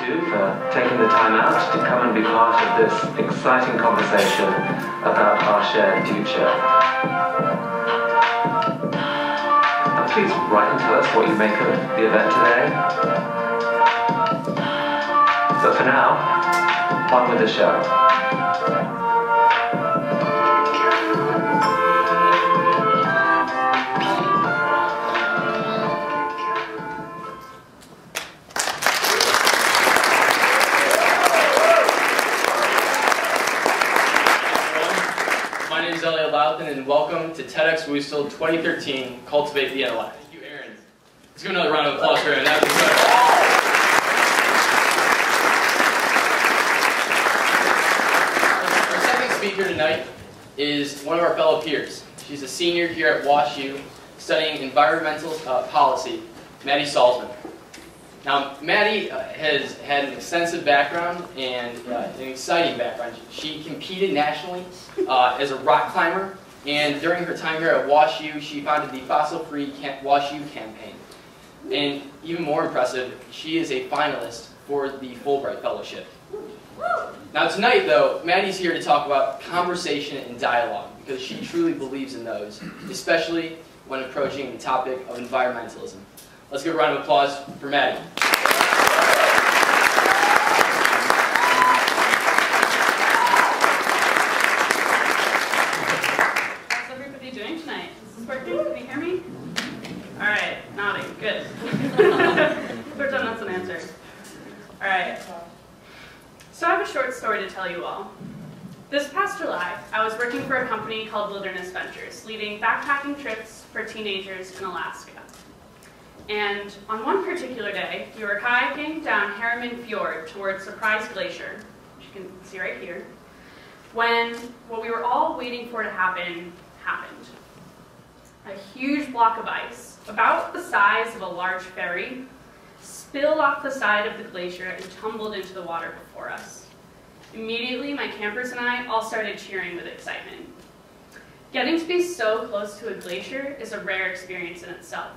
too for taking the time out to come and be part of this exciting conversation about our shared future. And please write and tell us what you make of the event today. But for now, on with the show. And welcome to TEDx WUSTL 2013, Cultivate the Intellect. Thank you, Aaron. Let's give another round of applause for Aaron. That was incredible. Our second speaker tonight is one of our fellow peers. She's a senior here at WashU studying environmental policy, Maddy Salzman. Now, Maddy has had an extensive background and an exciting background. She competed nationally as a rock climber, and during her time here at WashU, she founded the Fossil-Free WashU campaign. And even more impressive, she is a finalist for the Fulbright Fellowship. Now tonight, though, Maddy's here to talk about conversation and dialogue, because she truly believes in those, especially when approaching the topic of environmentalism. Let's give a round of applause for Maddy. How's everybody doing tonight? Is this working? Can you hear me? All right, nodding. Good. We're done. That's an answer. All right. So I have a short story to tell you all. This past July, I was working for a company called Wilderness Ventures, leading backpacking trips for teenagers in Alaska. And on one particular day, we were kayaking down Harriman Fjord towards Surprise Glacier, which you can see right here, when what we were all waiting for to happen, happened. A huge block of ice, about the size of a large ferry, spilled off the side of the glacier and tumbled into the water before us. Immediately, my campers and I all started cheering with excitement. Getting to be so close to a glacier is a rare experience in itself.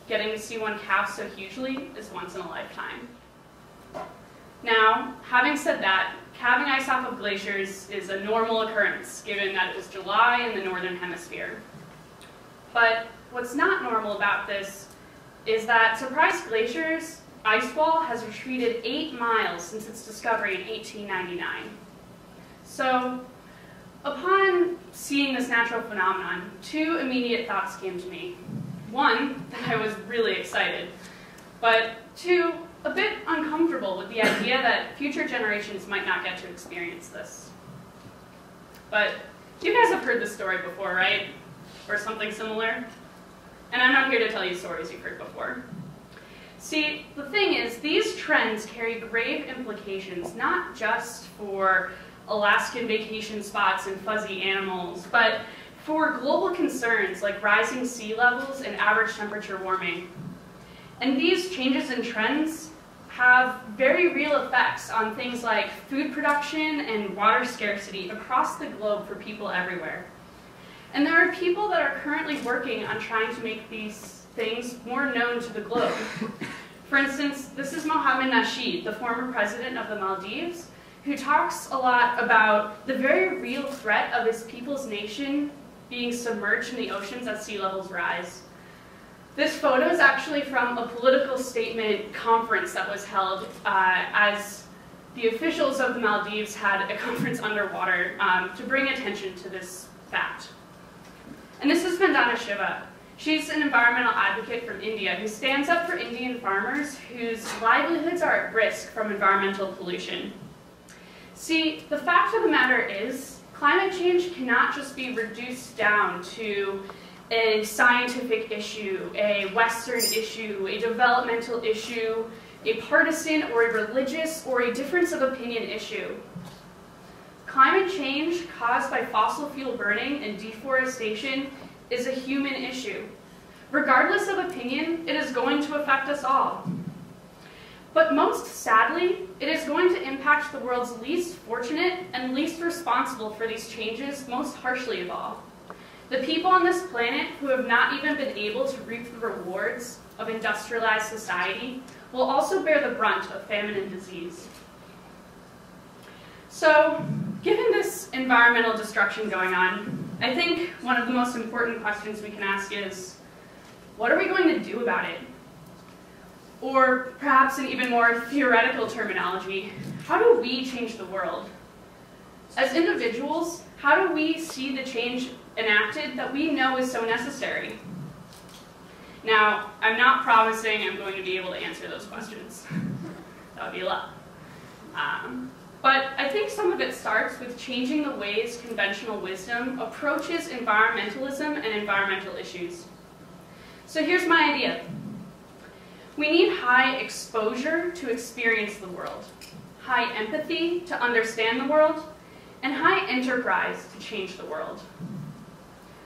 Getting to see one calve so hugely is once in a lifetime. Now, having said that, calving ice off of glaciers is a normal occurrence, given that it was July in the Northern Hemisphere. But what's not normal about this is that Surprise Glacier's ice wall has retreated 8 miles since its discovery in 1899. So, upon seeing this natural phenomenon, 2 immediate thoughts came to me. 1, that I was really excited, but 2, a bit uncomfortable with the idea that future generations might not get to experience this. But you guys have heard this story before, right? Or something similar? And I'm not here to tell you stories you've heard before. See, the thing is, these trends carry grave implications, not just for Alaskan vacation spots and fuzzy animals, but for global concerns like rising sea levels and average temperature warming. And these changes in trends have very real effects on things like food production and water scarcity across the globe for people everywhere. And there are people that are currently working on trying to make these things more known to the globe. For instance, this is Mohammed Nasheed, the former president of the Maldives, who talks a lot about the very real threat of his people's nation being submerged in the oceans as sea levels rise. This photo is actually from a political statement conference that was held as the officials of the Maldives had a conference underwater to bring attention to this fact. And this is Vandana Shiva. She's an environmental advocate from India who stands up for Indian farmers whose livelihoods are at risk from environmental pollution. See, the fact of the matter is, climate change cannot just be reduced down to a scientific issue, a Western issue, a developmental issue, a partisan or a religious or a difference of opinion issue. Climate change caused by fossil fuel burning and deforestation is a human issue. Regardless of opinion, it is going to affect us all. But most sadly, it is going to impact the world's least fortunate and least responsible for these changes most harshly of all. The people on this planet who have not even been able to reap the rewards of industrialized society will also bear the brunt of famine and disease. So, given this environmental destruction going on, I think one of the most important questions we can ask is, what are we going to do about it? Or perhaps in even more theoretical terminology, how do we change the world? As individuals, how do we see the change enacted that we know is so necessary? Now, I'm not promising I'm going to be able to answer those questions. That would be a lot. But I think some of it starts with changing the ways conventional wisdom approaches environmentalism and environmental issues. So here's my idea. We need high exposure to experience the world, high empathy to understand the world, and high enterprise to change the world.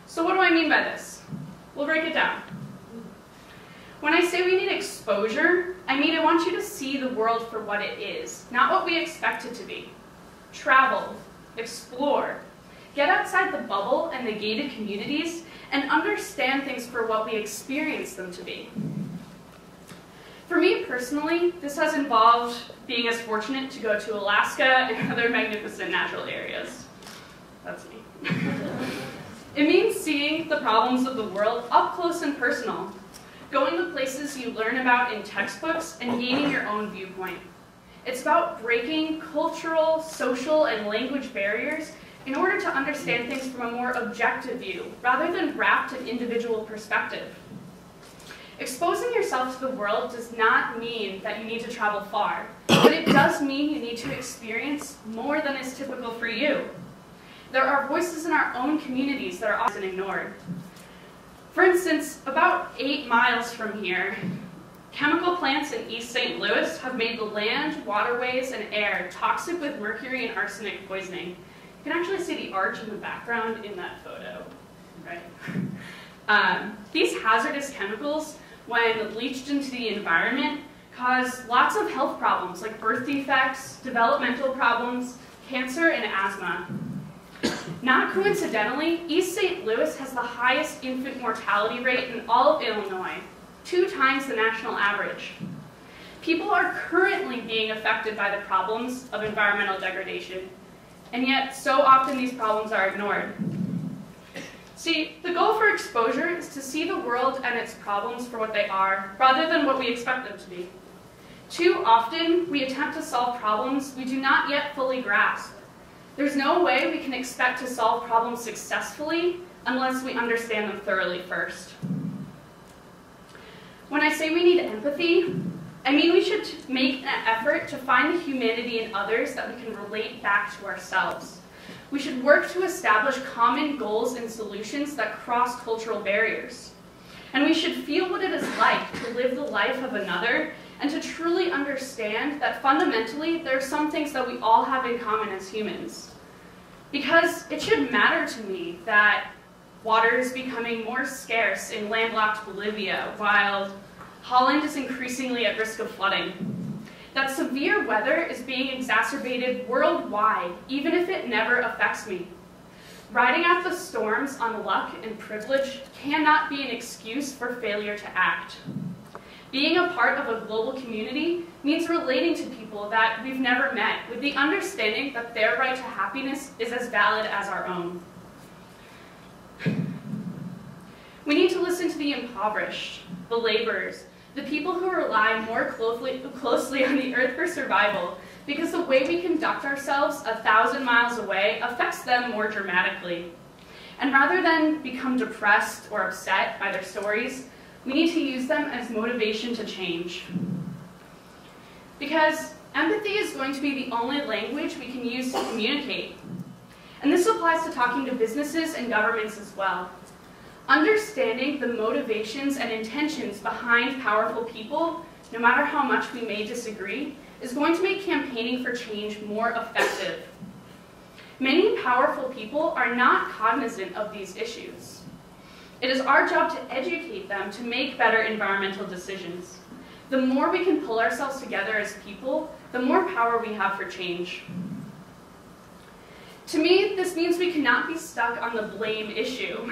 So what do I mean by this? We'll break it down. When I say we need exposure, I mean I want you to see the world for what it is, not what we expect it to be. Travel, explore, get outside the bubble and the gated communities, and understand things for what we experience them to be. For me personally, this has involved being as fortunate to go to Alaska and other magnificent natural areas. That's me. It means seeing the problems of the world up close and personal, going to places you learn about in textbooks and gaining your own viewpoint. It's about breaking cultural, social, and language barriers in order to understand things from a more objective view, rather than wrapped in individual perspective. Exposing yourself to the world does not mean that you need to travel far, but it does mean you need to experience more than is typical for you. There are voices in our own communities that are often ignored. For instance, about 8 miles from here, chemical plants in East St. Louis have made the land, waterways, and air toxic with mercury and arsenic poisoning. You can actually see the arch in the background in that photo, right? These hazardous chemicals, when leached into the environment, cause lots of health problems like birth defects, developmental problems, cancer, and asthma. Not coincidentally, East St. Louis has the highest infant mortality rate in all of Illinois, 2 times the national average. People are currently being affected by the problems of environmental degradation, and yet so often these problems are ignored. See, the goal for exposure is to see the world and its problems for what they are, rather than what we expect them to be. Too often, we attempt to solve problems we do not yet fully grasp. There's no way we can expect to solve problems successfully unless we understand them thoroughly first. When I say we need empathy, I mean we should make an effort to find the humanity in others that we can relate back to ourselves. We should work to establish common goals and solutions that cross cultural barriers. And we should feel what it is like to live the life of another and to truly understand that fundamentally there are some things that we all have in common as humans. Because it should matter to me that water is becoming more scarce in landlocked Bolivia, while Holland is increasingly at risk of flooding. That severe weather is being exacerbated worldwide, even if it never affects me. Riding out the storms on luck and privilege cannot be an excuse for failure to act. Being a part of a global community means relating to people that we've never met with the understanding that their right to happiness is as valid as our own. We need to listen to the impoverished, the laborers, the people who rely more closely on the earth for survival, because the way we conduct ourselves 1,000 miles away affects them more dramatically. And rather than become depressed or upset by their stories, we need to use them as motivation to change. Because empathy is going to be the only language we can use to communicate. And this applies to talking to businesses and governments as well. Understanding the motivations and intentions behind powerful people, no matter how much we may disagree, is going to make campaigning for change more effective. Many powerful people are not cognizant of these issues. It is our job to educate them to make better environmental decisions. The more we can pull ourselves together as people, the more power we have for change. To me, this means we cannot be stuck on the blame issue.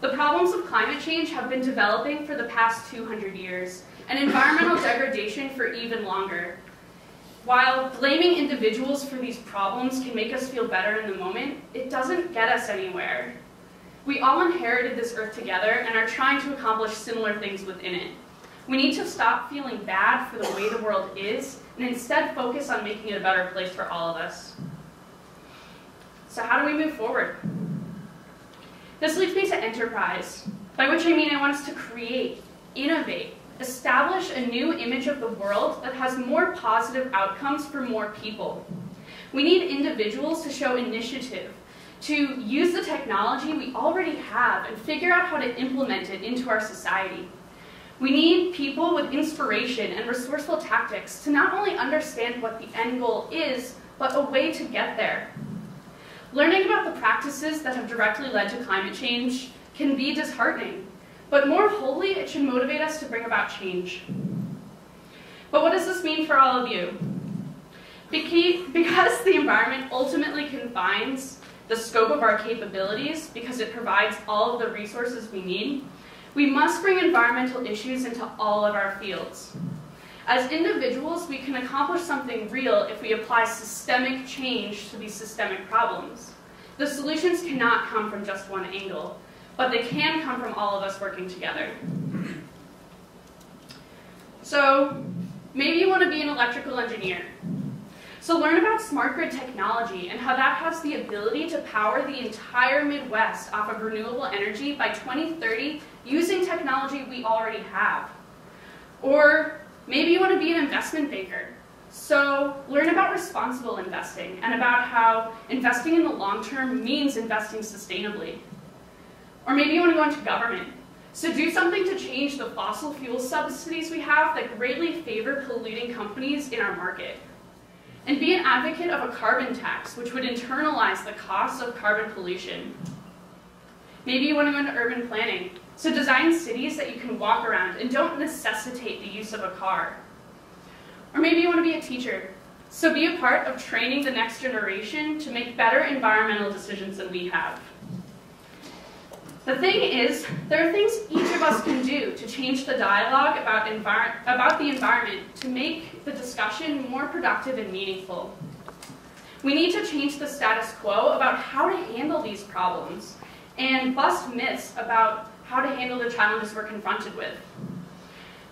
The problems of climate change have been developing for the past 200 years, and environmental degradation for even longer. While blaming individuals for these problems can make us feel better in the moment, it doesn't get us anywhere. We all inherited this earth together and are trying to accomplish similar things within it. We need to stop feeling bad for the way the world is and instead focus on making it a better place for all of us. So how do we move forward? This leads me to enterprise, by which I mean I want us to create, innovate, establish a new image of the world that has more positive outcomes for more people. We need individuals to show initiative, to use the technology we already have and figure out how to implement it into our society. We need people with inspiration and resourceful tactics to not only understand what the end goal is, but a way to get there. Learning about the practices that have directly led to climate change can be disheartening, but more wholly, it should motivate us to bring about change. But what does this mean for all of you? Because the environment ultimately confines the scope of our capabilities, because it provides all of the resources we need, we must bring environmental issues into all of our fields. As individuals, we can accomplish something real if we apply systemic change to these systemic problems. The solutions cannot come from just one angle, but they can come from all of us working together. So maybe you want to be an electrical engineer. So learn about smart grid technology and how that has the ability to power the entire Midwest off of renewable energy by 2030 using technology we already have. Or maybe you want to be an investment banker. So learn about responsible investing and about how investing in the long term means investing sustainably. Or maybe you want to go into government. So do something to change the fossil fuel subsidies we have that greatly favor polluting companies in our market. And be an advocate of a carbon tax, which would internalize the costs of carbon pollution. Maybe you want to go into urban planning. So design cities that you can walk around and don't necessitate the use of a car. Or maybe you want to be a teacher. So be a part of training the next generation to make better environmental decisions than we have. The thing is, there are things each of us can do to change the dialogue about the environment to make the discussion more productive and meaningful. We need to change the status quo about how to handle these problems and bust myths about how to handle the challenges we're confronted with.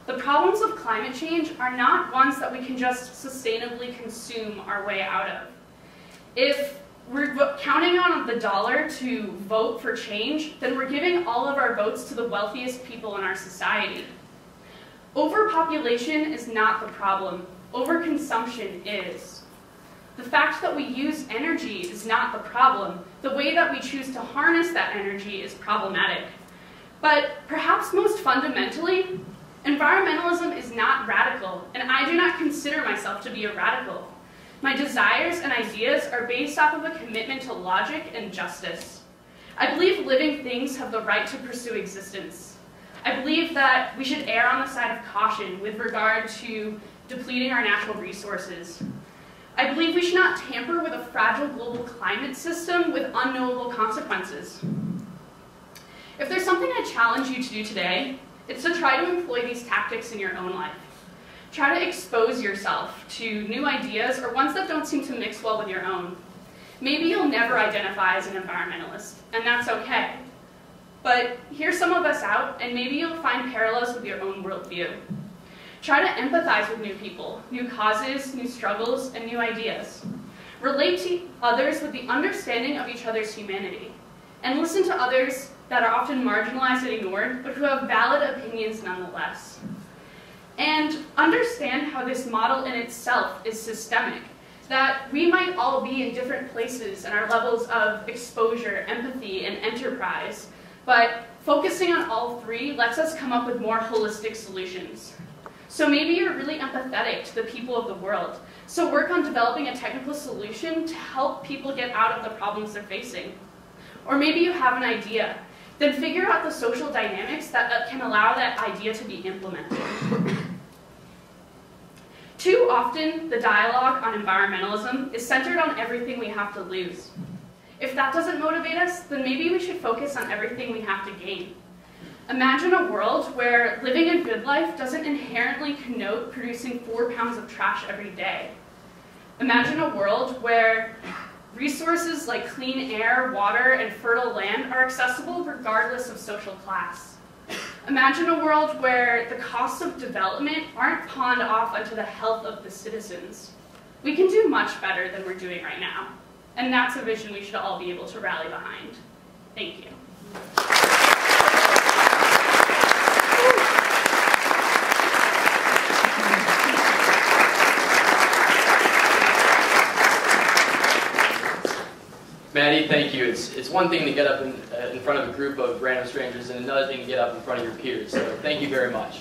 The problems of climate change are not ones that we can just sustainably consume our way out of. If we're counting on the dollar to vote for change, then we're giving all of our votes to the wealthiest people in our society. Overpopulation is not the problem. Overconsumption is. The fact that we use energy is not the problem. The way that we choose to harness that energy is problematic. But perhaps most fundamentally, environmentalism is not radical, and I do not consider myself to be a radical. My desires and ideas are based off of a commitment to logic and justice. I believe living things have the right to pursue existence. I believe that we should err on the side of caution with regard to depleting our natural resources. I believe we should not tamper with a fragile global climate system with unknowable consequences. If there's something I challenge you to do today, it's to try to employ these tactics in your own life. Try to expose yourself to new ideas or ones that don't seem to mix well with your own. Maybe you'll never identify as an environmentalist, and that's okay. But hear some of us out, and maybe you'll find parallels with your own worldview. Try to empathize with new people, new causes, new struggles, and new ideas. Relate to others with the understanding of each other's humanity. And listen to others that are often marginalized and ignored, but who have valid opinions nonetheless. And understand how this model in itself is systemic, that we might all be in different places in our levels of exposure, empathy, and enterprise, but focusing on all three lets us come up with more holistic solutions. So maybe you're really empathetic to the people of the world, so work on developing a technical solution to help people get out of the problems they're facing. Or maybe you have an idea, then figure out the social dynamics that can allow that idea to be implemented. Too often, the dialogue on environmentalism is centered on everything we have to lose. If that doesn't motivate us, then maybe we should focus on everything we have to gain. Imagine a world where living a good life doesn't inherently connote producing 4 pounds of trash every day. Imagine a world where resources like clean air, water, and fertile land are accessible regardless of social class. Imagine a world where the costs of development aren't pawned off onto the health of the citizens. We can do much better than we're doing right now, and that's a vision we should all be able to rally behind. Thank you. Maddy, thank you. It's one thing to get up in front of a group of random strangers and another thing to get up in front of your peers. So thank you very much.